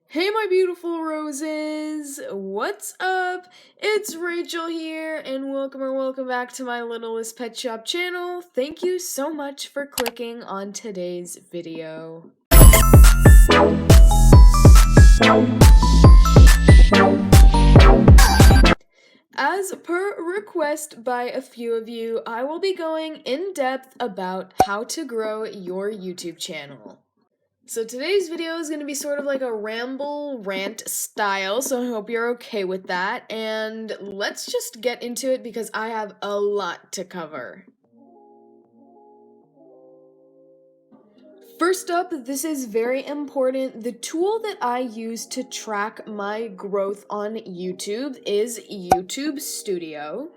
Hey my beautiful roses, what's up? It's Rachel here and welcome back to my littlest pet shop channel. Thank you so much for clicking on today's video. As per request by a few of you, I will be going in depth about how to grow your YouTube channel. So today's video is going to be sort of like a ramble rant style, so I hope you're okay with that, and let's just get into it because I have a lot to cover. First up, this is very important. The tool that I use to track my growth on YouTube is YouTube Studio.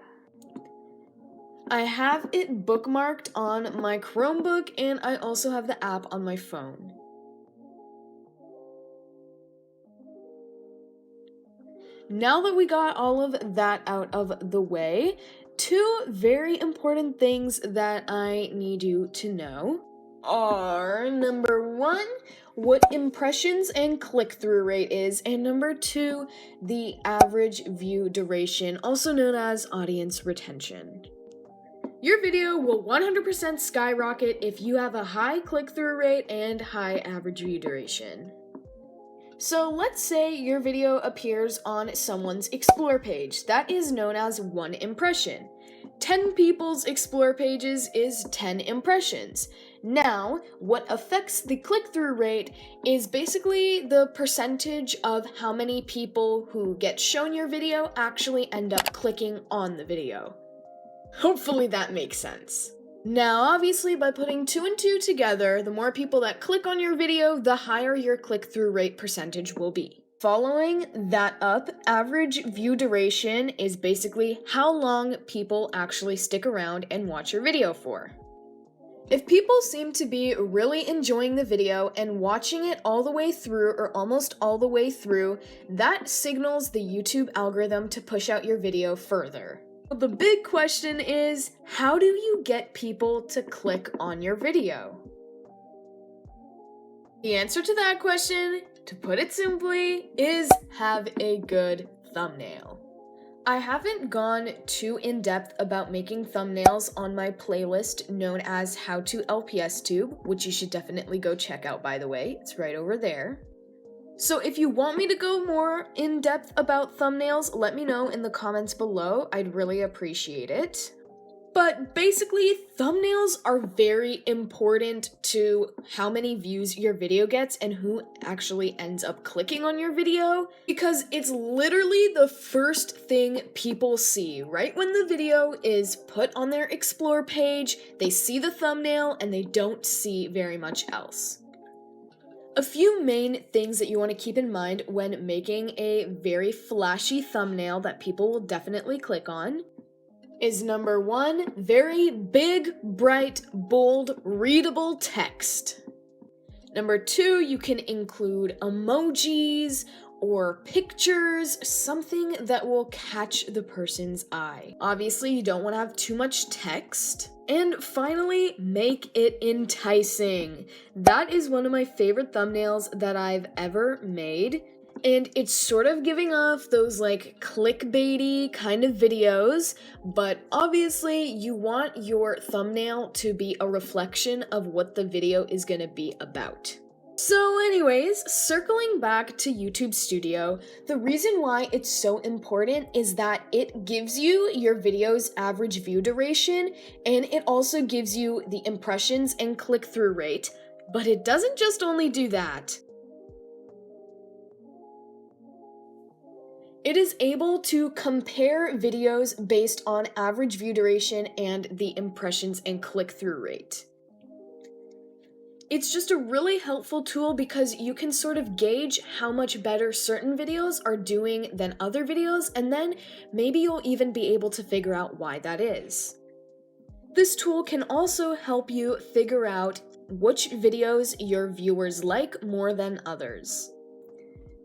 I have it bookmarked on my Chromebook, and I also have the app on my phone. Now that we got all of that out of the way, two very important things that I need you to know are number one, what impressions and click-through rate is, and number two, the average view duration, also known as audience retention. Your video will 100% skyrocket if you have a high click-through rate and high average view duration. So let's say your video appears on someone's Explore page. That is known as one impression. 10 people's Explore pages is 10 impressions. Now, what affects the click-through rate is basically the percentage of how many people who get shown your video actually end up clicking on the video. Hopefully that makes sense. Now, obviously, by putting 2 and 2 together, the more people that click on your video, the higher your click-through rate percentage will be. Following that up, average view duration is basically how long people actually stick around and watch your video for. If people seem to be really enjoying the video and watching it all the way through or almost all the way through, that signals the YouTube algorithm to push out your video further. The big question is, how do you get people to click on your video? The answer to that question, to put it simply, is have a good thumbnail. I haven't gone too in-depth about making thumbnails on my playlist known as How to LPS Tube, which you should definitely go check out, by the way. It's right over there. So if you want me to go more in depth about thumbnails, let me know in the comments below. I'd really appreciate it. But basically, thumbnails are very important to how many views your video gets and who actually ends up clicking on your video, because it's literally the first thing people see. Right when the video is put on their Explore page, they see the thumbnail and they don't see very much else. A few main things that you want to keep in mind when making a very flashy thumbnail that people will definitely click on is number one, very big, bright, bold, readable text. Number two, you can include emojis or pictures, something that will catch the person's eye. Obviously, you don't want to have too much text. And finally, make it enticing. That is one of my favorite thumbnails that I've ever made. And it's sort of giving off those like clickbaity kind of videos, but obviously you want your thumbnail to be a reflection of what the video is gonna be about. So anyways, circling back to YouTube Studio, the reason why it's so important is that it gives you your video's average view duration, and it also gives you the impressions and click-through rate, but it doesn't just only do that. It is able to compare videos based on average view duration and the impressions and click-through rate. It's just a really helpful tool because you can sort of gauge how much better certain videos are doing than other videos, and then maybe you'll even be able to figure out why that is. This tool can also help you figure out which videos your viewers like more than others.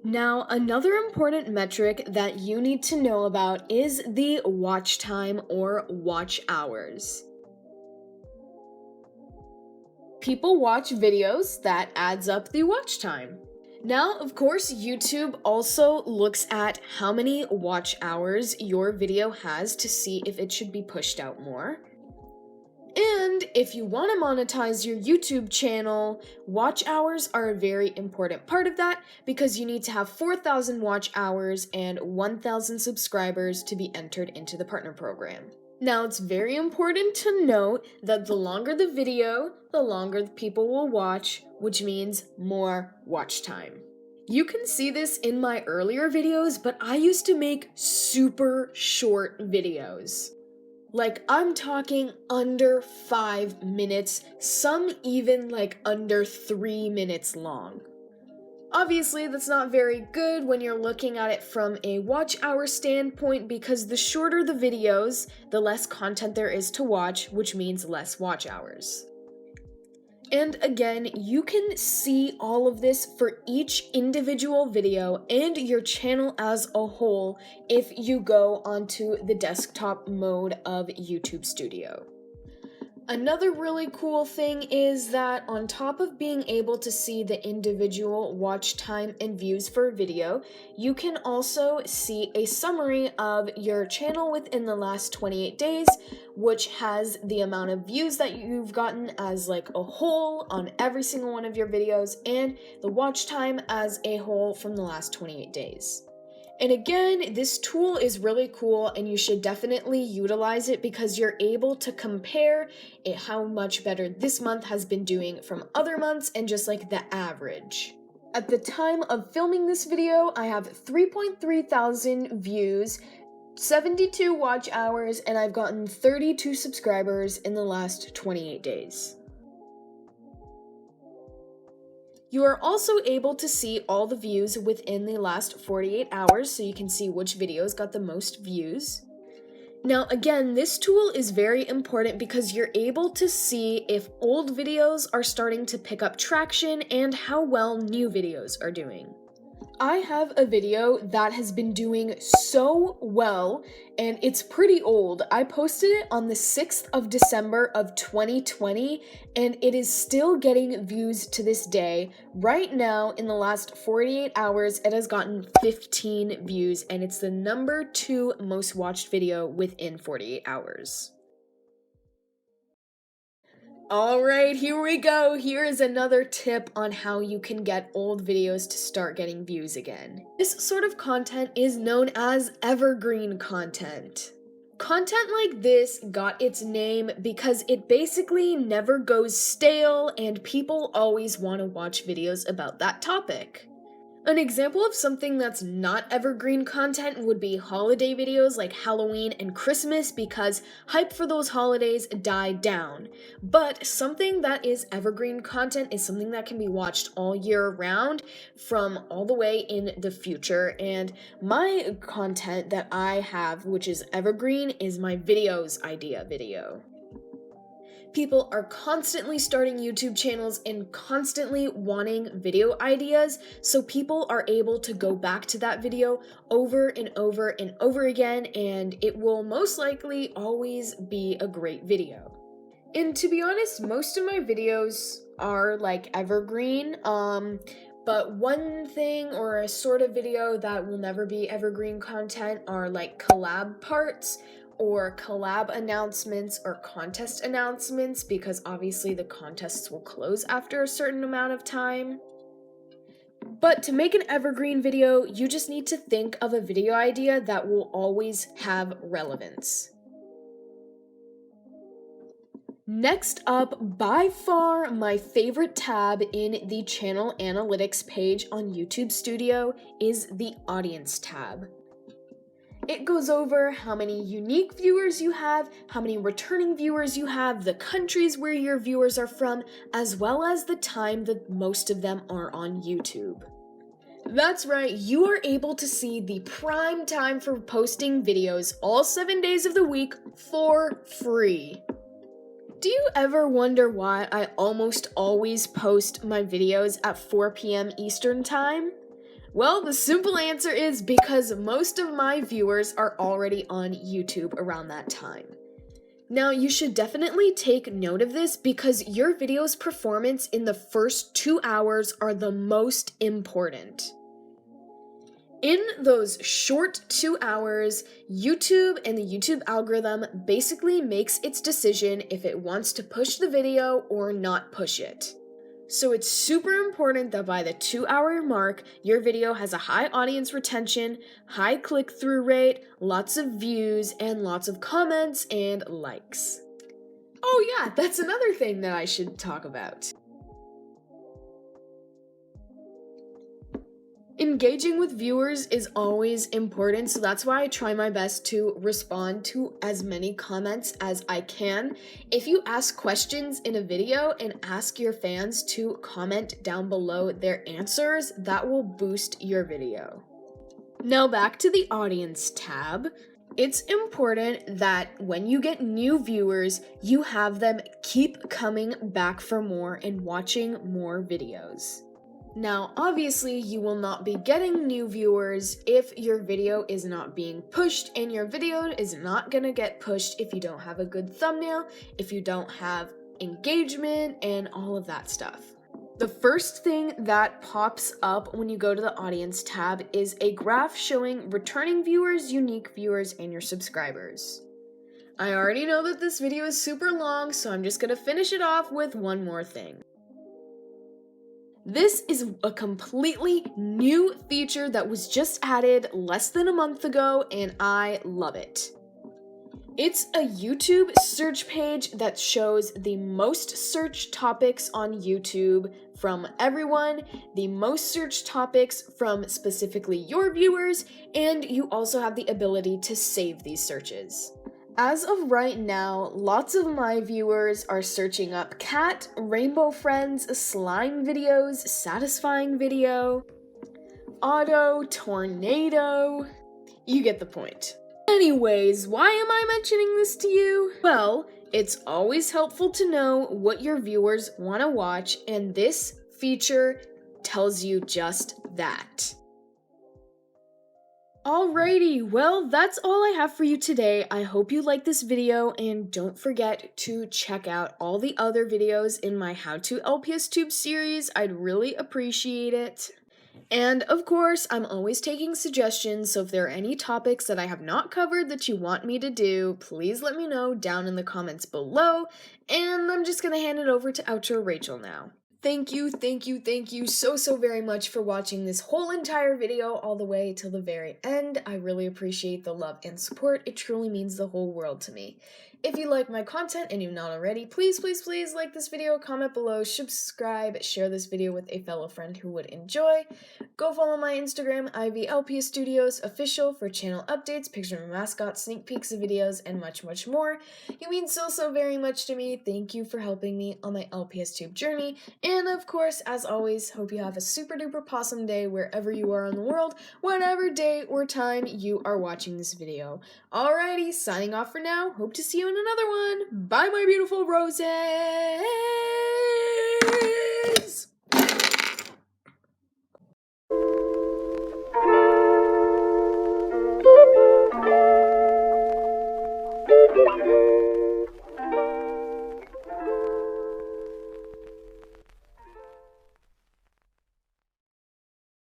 Now, another important metric that you need to know about is the watch time or watch hours. People watch videos, that adds up the watch time. Now, of course, YouTube also looks at how many watch hours your video has to see if it should be pushed out more. And if you want to monetize your YouTube channel, watch hours are a very important part of that because you need to have 4,000 watch hours and 1,000 subscribers to be entered into the partner program. Now, it's very important to note that the longer the video, the longer the people will watch, which means more watch time. You can see this in my earlier videos, but I used to make super short videos. Like, I'm talking under 5 minutes, some even like under 3 minutes long. Obviously, that's not very good when you're looking at it from a watch hour standpoint because the shorter the videos, the less content there is to watch, which means less watch hours. And again, you can see all of this for each individual video and your channel as a whole if you go onto the desktop mode of YouTube Studio. Another really cool thing is that on top of being able to see the individual watch time and views for a video, you can also see a summary of your channel within the last 28 days, which has the amount of views that you've gotten as like a whole on every single one of your videos and the watch time as a whole from the last 28 days. And again, this tool is really cool and you should definitely utilize it because you're able to compare how much better this month has been doing from other months and just like the average. At the time of filming this video, I have 3.3 thousand views, 72 watch hours, and I've gotten 32 subscribers in the last 28 days. You are also able to see all the views within the last 48 hours, so you can see which videos got the most views. Now again, this tool is very important because you're able to see if old videos are starting to pick up traction and how well new videos are doing. I have a video that has been doing so well, and it's pretty old. I posted it on the 6th of December of 2020, and it is still getting views to this day. Right now, in the last 48 hours, it has gotten 15 views, and it's the number 2 most watched video within 48 hours. Alright, here we go. Here is another tip on how you can get old videos to start getting views again. This sort of content is known as evergreen content. Content like this got its name because it basically never goes stale and people always want to watch videos about that topic. An example of something that's not evergreen content would be holiday videos like Halloween and Christmas because hype for those holidays died down. But something that is evergreen content is something that can be watched all year round from all the way in the future. And my content that I have, which is evergreen, is my videos idea video. People are constantly starting YouTube channels and constantly wanting video ideas, so people are able to go back to that video over and over and over again, and it will most likely always be a great video. And to be honest, most of my videos are like evergreen, but one thing or a sort of video that will never be evergreen content are like collab parts, or collab announcements or contest announcements because obviously the contests will close after a certain amount of time. But to make an evergreen video, you just need to think of a video idea that will always have relevance. Next up, by far my favorite tab in the channel analytics page on YouTube Studio is the audience tab. It goes over how many unique viewers you have, how many returning viewers you have, the countries where your viewers are from, as well as the time that most of them are on YouTube. That's right, you are able to see the prime time for posting videos all 7 days of the week for free. Do you ever wonder why I almost always post my videos at 4 p.m. Eastern Time? Well, the simple answer is because most of my viewers are already on YouTube around that time. Now, you should definitely take note of this because your video's performance in the first 2 hours are the most important. In those short 2 hours, YouTube and the YouTube algorithm basically makes its decision if it wants to push the video or not push it. So it's super important that by the 2-hour mark, your video has a high audience retention, high click-through rate, lots of views, and lots of comments and likes. Oh yeah, that's another thing that I should talk about. Engaging with viewers is always important, so that's why I try my best to respond to as many comments as I can. If you ask questions in a video and ask your fans to comment down below their answers, that will boost your video. Now back to the audience tab. It's important that when you get new viewers, you have them keep coming back for more and watching more videos. Now, obviously, you will not be getting new viewers if your video is not being pushed, and your video is not gonna get pushed if you don't have a good thumbnail, if you don't have engagement, and all of that stuff. The first thing that pops up when you go to the audience tab is a graph showing returning viewers, unique viewers, and your subscribers. I already know that this video is super long, so I'm just gonna finish it off with one more thing. This is a completely new feature that was just added less than a month ago, and I love it. It's a YouTube search page that shows the most searched topics on YouTube from everyone, the most searched topics from specifically your viewers, and you also have the ability to save these searches. As of right now, lots of my viewers are searching up cat, rainbow friends, slime videos, satisfying video, auto, tornado. You get the point. Anyways, why am I mentioning this to you? Well, it's always helpful to know what your viewers want to watch, and this feature tells you just that. Alrighty, well, that's all I have for you today. I hope you liked this video, and don't forget to check out all the other videos in my How to LPS Tube series. I'd really appreciate it. And of course, I'm always taking suggestions, so if there are any topics that I have not covered that you want me to do, please let me know down in the comments below, and I'm just gonna hand it over to Outro Rachel now. Thank you so very much for watching this whole entire video all the way till the very end. I really appreciate the love and support. It truly means the whole world to me. If you like my content and you've not already, please like this video, comment below, subscribe, share this video with a fellow friend who would enjoy. Go follow my Instagram, IVLPS Studios official, for channel updates, picture of my mascot, sneak peeks of videos, and much more. You mean so very much to me. Thank you for helping me on my LPS Tube journey. And of course, as always, hope you have a super duper possum day wherever you are in the world, whatever day or time you are watching this video. Alrighty, signing off for now. Hope to see you in another one. Bye, my beautiful roses!